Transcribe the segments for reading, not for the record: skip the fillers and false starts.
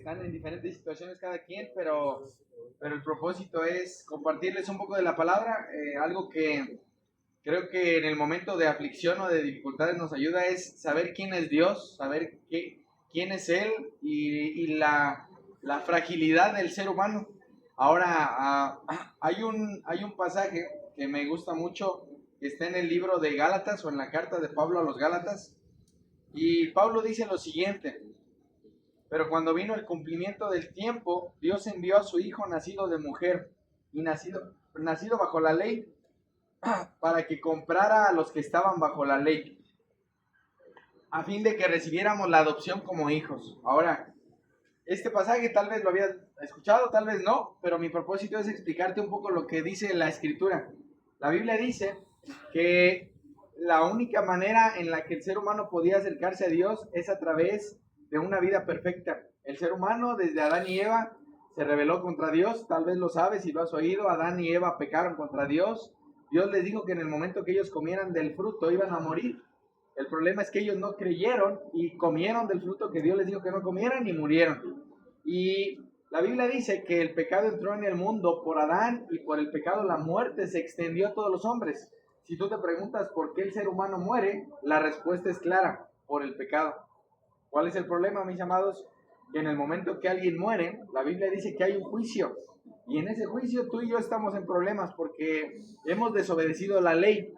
están en diferentes situaciones cada quien, pero el propósito es compartirles un poco de la palabra, algo que creo que en el momento de aflicción o de dificultades nos ayuda es saber quién es Dios, saber quién es Él y la fragilidad del ser humano. Ahora, hay un pasaje que me gusta mucho, que está en el libro de Gálatas o en la carta de Pablo a los Gálatas, y Pablo dice lo siguiente: pero cuando vino el cumplimiento del tiempo, Dios envió a su Hijo nacido de mujer y nacido bajo la ley, para que comprara a los que estaban bajo la ley, a fin de que recibiéramos la adopción como hijos. Ahora, este pasaje tal vez lo habías escuchado, tal vez no, pero mi propósito es explicarte un poco lo que dice la Escritura. La Biblia dice que la única manera en la que el ser humano podía acercarse a Dios es a través de una vida perfecta. El ser humano, desde Adán y Eva, se rebeló contra Dios. Tal vez lo sabes y lo has oído. Adán y Eva pecaron contra Dios. Dios les dijo que en el momento que ellos comieran del fruto iban a morir. El problema es que ellos no creyeron y comieron del fruto que Dios les dijo que no comieran y murieron. Y la Biblia dice que el pecado entró en el mundo por Adán, y por el pecado la muerte se extendió a todos los hombres. Si tú te preguntas por qué el ser humano muere, la respuesta es clara: por el pecado. ¿Cuál es el problema, mis amados? Que en el momento que alguien muere, la Biblia dice que hay un juicio. Y en ese juicio tú y yo estamos en problemas porque hemos desobedecido la ley.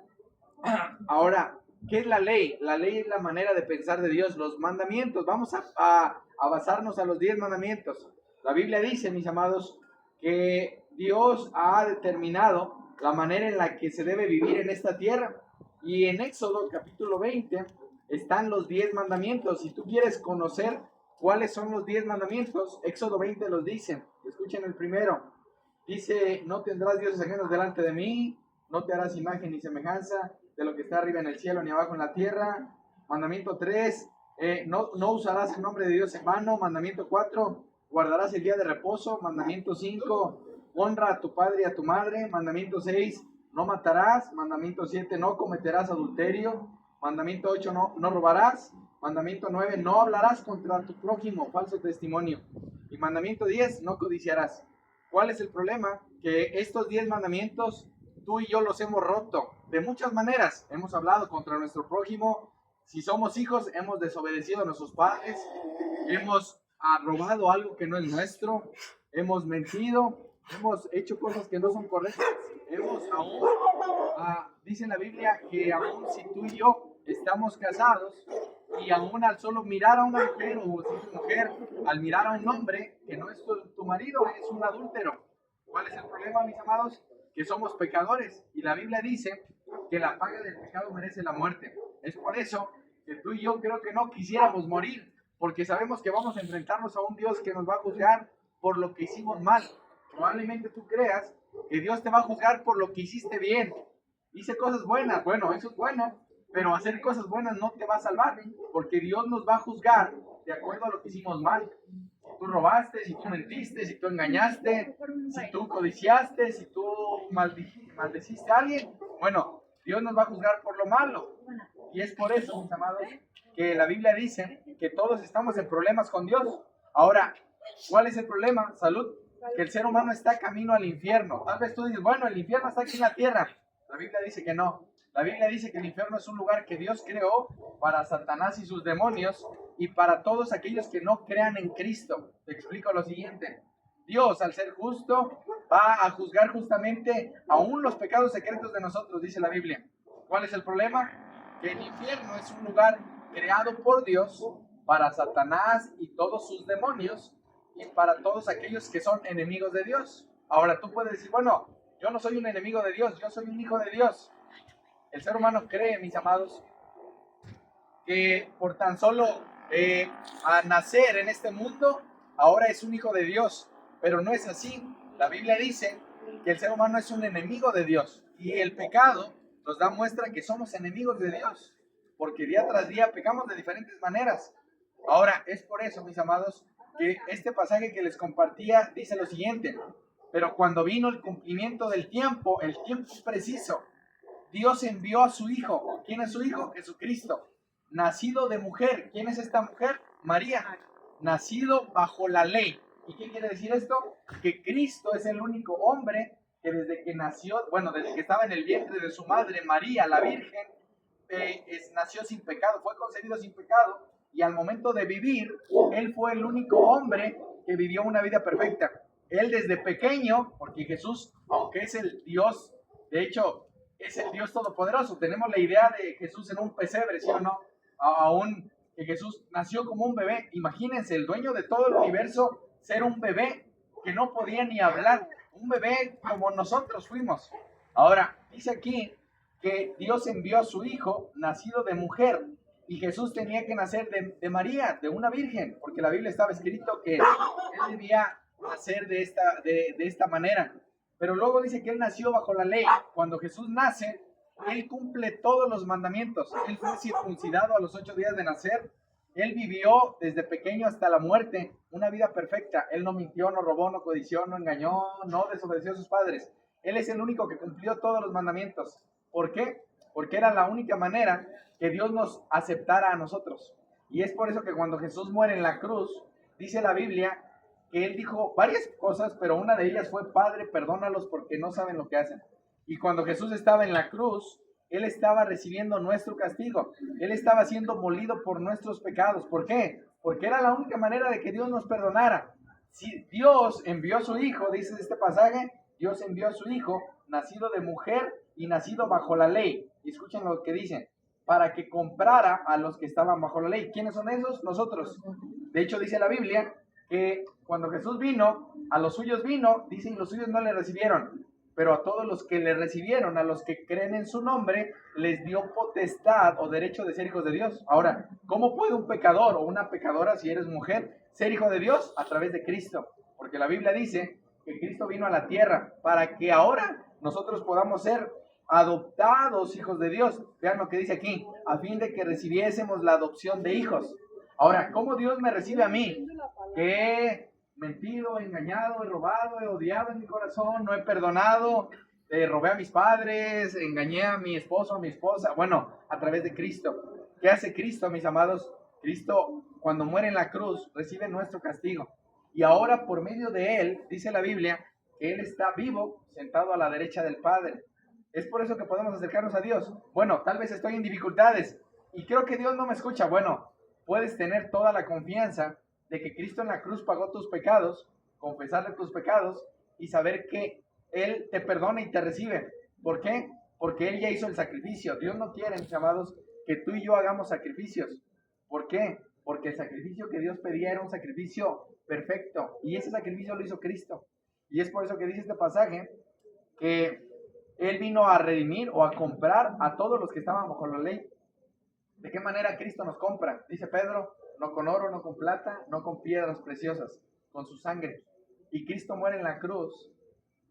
Ahora, ¿qué es la ley? La ley es la manera de pensar de Dios, los mandamientos. Vamos a basarnos a los 10 mandamientos. La Biblia dice, mis amados, que Dios ha determinado la manera en la que se debe vivir en esta tierra. Y en Éxodo capítulo 20 están los 10 mandamientos. Si tú quieres conocer cuáles son los 10 mandamientos, Éxodo 20 los dice. Escuchen el primero. Dice: no tendrás dioses ajenos delante de mí, no te harás imagen ni semejanza de lo que está arriba en el cielo ni abajo en la tierra. Mandamiento 3, no usarás el nombre de Dios en vano. Mandamiento 4, guardarás el día de reposo. Mandamiento 5, honra a tu padre y a tu madre. Mandamiento 6, no matarás. Mandamiento 7, no cometerás adulterio. Mandamiento 8, no robarás. Mandamiento 9, no hablarás contra tu prójimo, falso testimonio. Y mandamiento 10, no codiciarás. ¿Cuál es el problema? Que estos 10 mandamientos tú y yo los hemos roto de muchas maneras. Hemos hablado contra nuestro prójimo. Si somos hijos, hemos desobedecido a nuestros padres. Hemos robado algo que no es nuestro. Hemos mentido. Hemos hecho cosas que no son correctas. Dice la Biblia que aún si tú y yo estamos casados, y aún al solo mirar a una mujer, o si tu mujer al mirar a un hombre que no es tu marido, es un adúltero. ¿Cuál es el problema, mis amados? Que somos pecadores, y la Biblia dice que la paga del pecado merece la muerte. Es por eso que tú y yo creo que no quisiéramos morir, porque sabemos que vamos a enfrentarnos a un Dios que nos va a juzgar por lo que hicimos mal. Probablemente tú creas que Dios te va a juzgar por lo que hiciste bien. Hice cosas buenas, bueno, eso es bueno, pero hacer cosas buenas no te va a salvar, porque Dios nos va a juzgar de acuerdo a lo que hicimos mal. Si tú robaste, si tú mentiste, si tú engañaste, si tú codiciaste, si tú maldeciste a alguien, bueno, Dios nos va a juzgar por lo malo. Y es por eso, mis amados, que la Biblia dice que todos estamos en problemas con Dios. Ahora, ¿cuál es el problema? Salud. Que el ser humano está camino al infierno. Tal vez tú dices, bueno, el infierno está aquí en la tierra. La Biblia dice que no. La Biblia dice que el infierno es un lugar que Dios creó para Satanás y sus demonios, y para todos aquellos que no crean en Cristo. Te explico lo siguiente. Dios, al ser justo, va a juzgar justamente aún los pecados secretos de nosotros, dice la Biblia. ¿Cuál es el problema? Que el infierno es un lugar creado por Dios para Satanás y todos sus demonios, y para todos aquellos que son enemigos de Dios. Ahora tú puedes decir, bueno, yo no soy un enemigo de Dios, yo soy un hijo de Dios. El ser humano cree, mis amados, que por tan solo a nacer en este mundo, ahora es un hijo de Dios. Pero no es así. La Biblia dice que el ser humano es un enemigo de Dios. Y el pecado nos da muestra que somos enemigos de Dios, porque día tras día pecamos de diferentes maneras. Ahora, es por eso, mis amados, que este pasaje que les compartía dice lo siguiente: pero cuando vino el cumplimiento del tiempo, el tiempo preciso, Dios envió a su Hijo. ¿Quién es su Hijo? Jesucristo, nacido de mujer. ¿Quién es esta mujer? María. nacido bajo la ley. ¿Y qué quiere decir esto? Que Cristo es el único hombre que desde que nació, bueno, desde que estaba en el vientre de su madre María, la Virgen, nació sin pecado, fue concebido sin pecado, y al momento de vivir, él fue el único hombre que vivió una vida perfecta. Él desde pequeño, porque Jesús, aunque es el Dios, de hecho, es el Dios todopoderoso, tenemos la idea de Jesús en un pesebre, ¿sí o no? Aún que Jesús nació como un bebé. Imagínense, el dueño de todo el universo ser un bebé que no podía ni hablar, un bebé como nosotros fuimos. Ahora, dice aquí que Dios envió a su hijo nacido de mujer, y Jesús tenía que nacer de María, de una virgen, porque la Biblia estaba escrito que él debía nacer de esta manera. Pero luego dice que él nació bajo la ley. Cuando Jesús nace, él cumple todos los mandamientos. Él fue circuncidado a los 8 días de nacer. Él vivió desde pequeño hasta la muerte una vida perfecta. Él no mintió, no robó, no codició, no engañó, no desobedeció a sus padres. Él es el único que cumplió todos los mandamientos. ¿Por qué? Porque era la única manera que Dios nos aceptara a nosotros. Y es por eso que cuando Jesús muere en la cruz, dice la Biblia que él dijo varias cosas, pero una de ellas fue: Padre, perdónalos porque no saben lo que hacen. Y cuando Jesús estaba en la cruz, él estaba recibiendo nuestro castigo. Él estaba siendo molido por nuestros pecados. ¿Por qué? Porque era la única manera de que Dios nos perdonara. Si Dios envió a su hijo, dice este pasaje, Dios envió a su hijo, nacido de mujer y nacido bajo la ley. Y escuchen lo que dicen: para que comprara a los que estaban bajo la ley. ¿Quiénes son esos? Nosotros. De hecho, dice la Biblia que cuando Jesús vino, a los suyos vino, dice, y los suyos no le recibieron. Pero a todos los que le recibieron, a los que creen en su nombre, les dio potestad o derecho de ser hijos de Dios. Ahora, ¿cómo puede un pecador o una pecadora, si eres mujer, ser hijo de Dios? A través de Cristo. Porque la Biblia dice que Cristo vino a la tierra para que ahora nosotros podamos ser adoptados hijos de Dios. Vean lo que dice aquí: a fin de que recibiésemos la adopción de hijos. Ahora, ¿cómo Dios me recibe a mí? Que mentido, engañado, he robado, he odiado en mi corazón, no he perdonado, robé a mis padres, engañé a mi esposo, a mi esposa. Bueno, a través de Cristo. ¿Qué hace Cristo, mis amados? Cristo, cuando muere en la cruz, recibe nuestro castigo. Y ahora, por medio de él, dice la Biblia, que él está vivo, sentado a la derecha del Padre. Es por eso que podemos acercarnos a Dios. Bueno, tal vez estoy en dificultades y creo que Dios no me escucha. Bueno, puedes tener toda la confianza de que Cristo en la cruz pagó tus pecados, confesarle tus pecados y saber que Él te perdona y te recibe. ¿Por qué? Porque Él ya hizo el sacrificio. Dios no quiere, mis amados, que tú y yo hagamos sacrificios. ¿Por qué? Porque el sacrificio que Dios pedía era un sacrificio perfecto, y ese sacrificio lo hizo Cristo. Y es por eso que dice este pasaje que Él vino a redimir o a comprar a todos los que estaban bajo la ley. ¿De qué manera Cristo nos compra? Dice Pedro: no con oro, no con plata, no con piedras preciosas, con su sangre. Y Cristo muere en la cruz,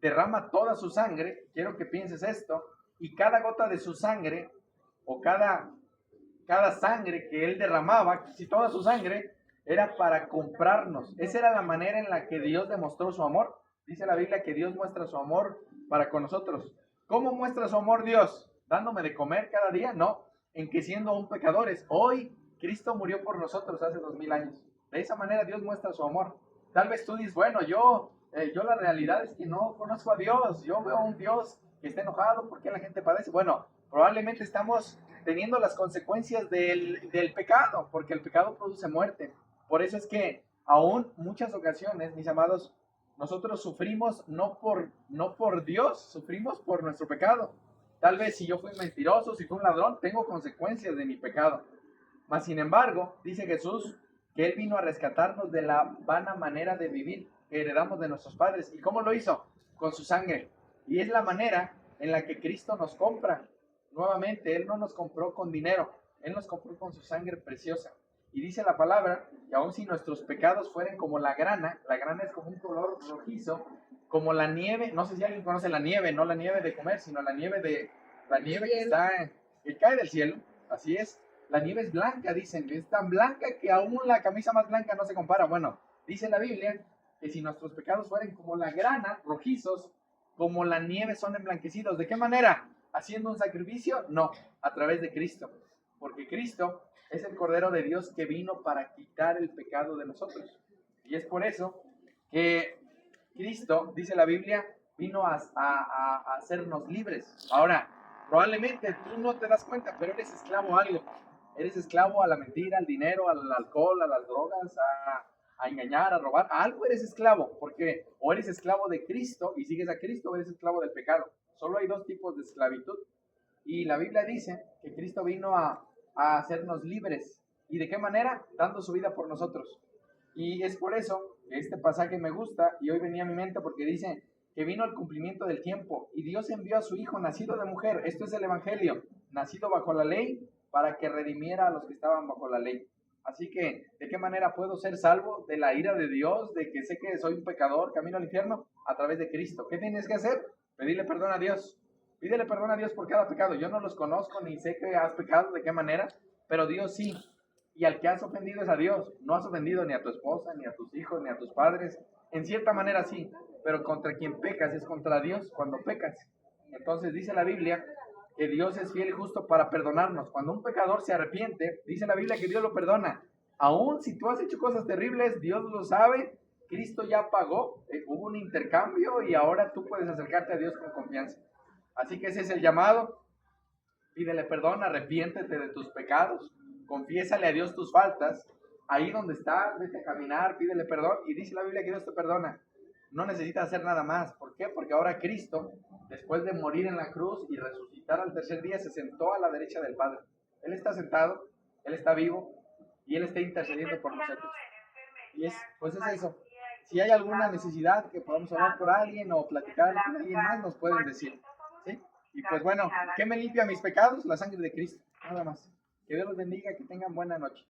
derrama toda su sangre. Quiero que pienses esto: y cada gota de su sangre, o cada sangre que Él derramaba, si toda su sangre, era para comprarnos. Esa era la manera en la que Dios demostró su amor. Dice la Biblia que Dios muestra su amor para con nosotros. ¿Cómo muestra su amor Dios? ¿Dándome de comer cada día? No. En que siendo aún pecadores, hoy Cristo murió por nosotros hace 2000 años. De esa manera Dios muestra su amor. Tal vez tú dices: bueno, yo la realidad es que no conozco a Dios. Yo veo a un Dios que está enojado porque la gente padece. Bueno, probablemente estamos teniendo las consecuencias del pecado, porque el pecado produce muerte. Por eso es que aún muchas ocasiones, mis amados, nosotros sufrimos no por Dios, sufrimos por nuestro pecado. Tal vez si yo fui mentiroso, si fui un ladrón, tengo consecuencias de mi pecado. Mas sin embargo, dice Jesús que Él vino a rescatarnos de la vana manera de vivir que heredamos de nuestros padres. ¿Y cómo lo hizo? Con su sangre. Y es la manera en la que Cristo nos compra. Nuevamente, Él no nos compró con dinero, Él nos compró con su sangre preciosa. Y dice la palabra que aun si nuestros pecados fueren como la grana es como un color rojizo, como la nieve. No sé si alguien conoce la nieve, no la nieve de comer, sino la nieve que cae del cielo. Así es. La nieve es blanca, dicen, es tan blanca que aún la camisa más blanca no se compara. Bueno, dice la Biblia que si nuestros pecados fueren como la grana, rojizos, como la nieve son emblanquecidos. ¿De qué manera? ¿Haciendo un sacrificio? No, a través de Cristo. porque Cristo es el Cordero de Dios que vino para quitar el pecado de nosotros. Y es por eso que Cristo, dice la Biblia, vino a hacernos libres. Ahora, probablemente tú no te das cuenta, pero eres esclavo a algo. Eres esclavo a la mentira, al dinero, al alcohol, a las drogas, a engañar, a robar. A algo eres esclavo, porque o eres esclavo de Cristo y sigues a Cristo, o eres esclavo del pecado. Solo hay dos tipos de esclavitud. Y la Biblia dice que Cristo vino a hacernos libres. ¿Y de qué manera? Dando su vida por nosotros. Y es por eso que este pasaje me gusta y hoy venía a mi mente porque dice que vino el cumplimiento del tiempo y Dios envió a su Hijo nacido de mujer. Esto es el Evangelio, nacido bajo la ley para que redimiera a los que estaban bajo la ley. Así que, ¿de qué manera puedo ser salvo de la ira de Dios, de que sé que soy un pecador, camino al infierno? A través de Cristo. ¿Qué tienes que hacer? Pedirle perdón a Dios. Pídele perdón a Dios por cada pecado. Yo no los conozco ni sé que has pecado, de qué manera, pero Dios sí. Y al que has ofendido es a Dios. No has ofendido ni a tu esposa, ni a tus hijos, ni a tus padres. En cierta manera sí, pero contra quien pecas es contra Dios cuando pecas. Entonces dice la Biblia que Dios es fiel y justo para perdonarnos. Cuando un pecador se arrepiente, dice la Biblia que Dios lo perdona. Aún si tú has hecho cosas terribles, Dios lo sabe. Cristo ya pagó, hubo un intercambio y ahora tú puedes acercarte a Dios con confianza. Así que ese es el llamado. Pídele perdón, arrepiéntete de tus pecados, confiésale a Dios tus faltas. Ahí donde estás, vete a caminar, pídele perdón. Y dice la Biblia que Dios te perdona. No necesitas hacer nada más. ¿Por qué? Porque ahora Cristo, después de morir en la cruz y resucitar al tercer día, se sentó a la derecha del Padre. Él está sentado, Él está vivo y Él está intercediendo por nosotros. Y pues es eso. Si hay alguna necesidad que podamos hablar por alguien o platicar con alguien más, nos pueden decir. ¿Sí? Y pues bueno, ¿qué me limpia mis pecados? La sangre de Cristo, nada más. Que Dios los bendiga, que tengan buena noche.